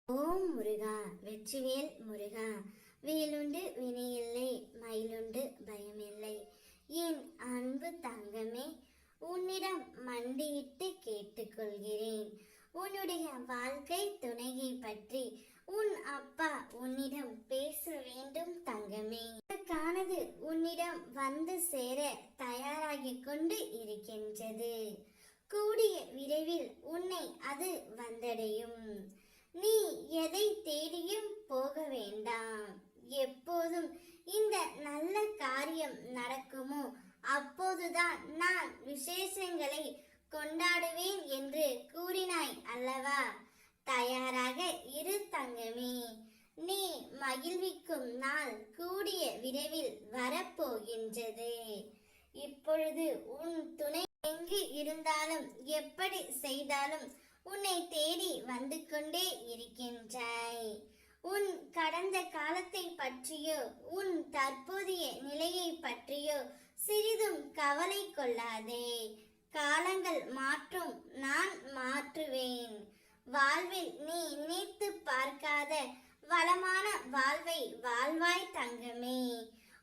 ஓம் முருகா, வெற்றிவேல் முருகா. வேலுண்டு வினையில்லை, மயிலுண்டு பயமில்லை. என் அன்பு தங்கமே, உன்னிடம் மண்டியிட்டு கேட்டுக்கொள்கிறேன். உன்னுடைய வாழ்க்கை துணையை பற்றி உன் அப்பா உன்னிடம் பேச வேண்டும் தங்கமே. அதற்கானது உன்னிடம் வந்து சேர தயாராகிக் கொண்டு இருக்கின்றது. கூடிய விரைவில் உன்னை அது வந்தடையும். நீ எதை தேடியும் போக வேண்டாம். எப்போதும் இந்த நல்ல காரியம் நடக்குமோ அப்போதுதான் நான் விசேஷங்களை கொண்டாடுவேன் என்று கூறினாய் அல்லவா? தயாராக இரு தங்கமே. நீ மகிழ்விக்கும் நாள் கூடிய விரைவில் வரப்போகின்றது. இப்பொழுது உன் துணை எங்கு இருந்தாலும் எப்படி செய்தாலும் உன்னை தேடி வந்து கொண்டே இருக்கின்றாய். உன் கடந்த காலத்தை பற்றியோ உன் தற்போதைய நிலையை பற்றியோ சிறிதும் கவலை கொள்ளாதே. காலங்கள் மாற்றும், நான் மாற்றுவேன். வாழ்வில் நீ நினைத்து பார்க்காத வளமான வாழ்வை வாழ்வாய் தங்கமே.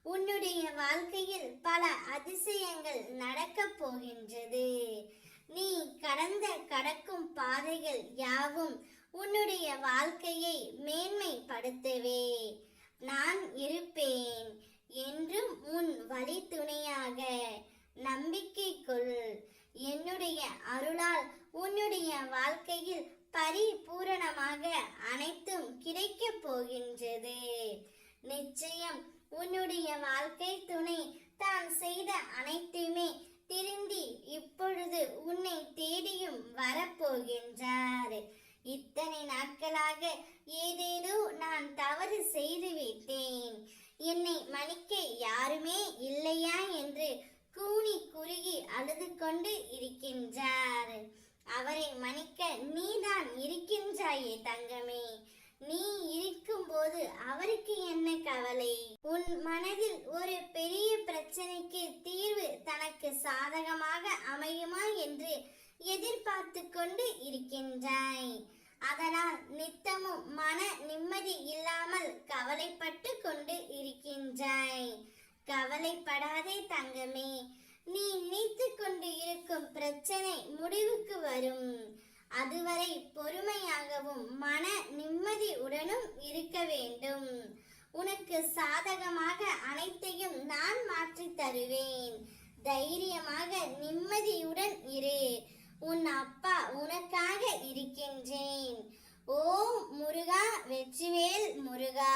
உன்னுடைய வாழ்க்கையில் பல அதிசயங்கள் நடக்கப் போகின்றது. நீ கடக்கும் பாதைகள் யாவும் உன்னுடைய வாழ்க்கையை மேன்மைப்படுத்தவே நான் இருப்பேன். என்றும் உன் வழி துணையாக. நம்பிக்கை கொள். என்னுடைய அருளால் உன்னுடைய வாழ்க்கையில் பரிபூரணமாக அனைத்தும் கிடைக்கப் போகின்றது. நிச்சயம் உன்னுடைய வாழ்க்கை துணை தான் செய்த அனைத்துமே திருந்தி இப்பொழுது உன்னை தேடியும் வரப்போகின்றார். இத்தனை நாட்களாக ஏதேதோ நான் தவறு செய்து விட்டேன், என்னை மன்னிக்க யாருமே இல்லையா என்று கூனி குறுகி அழுது கொண்டு இருக்கின்றார். அவரை மன்னிக்க நீதான் இருக்கின்றாயே தங்கமே. நீ இருக்கும்போது அவருக்கு என்ன கவலை? உன் மனதில் ஒரு பெரிய பிரச்சனைக்கு தீர்வு தனக்கு சாதகமாக அமையுமா என்று எதிர்பார்த்து கொண்டு இருக்கின்றாய். அதனால் நித்தமும் மன நிம்மதி இல்லாமல் கவலைப்பட்டு கொண்டு இருக்கின்றாய். கவலைப்படாதே தங்கமே. நீ நினைத்து கொண்டு இருக்கும் பிரச்சனை முடிவுக்கு வரும். அதுவரை பொறுமையாகவும் மன நிம்மதியுடனும் இருக்க வேண்டும். உனக்கு சாதகமாக அனைத்தையும் நான் மாற்றி தருவேன். தைரியமாக நிம்மதியுடன் இரு. உன் அப்பா உனக்காக இருக்கின்றேன். ஓம் முருகா, வெற்றிவேல் முருகா.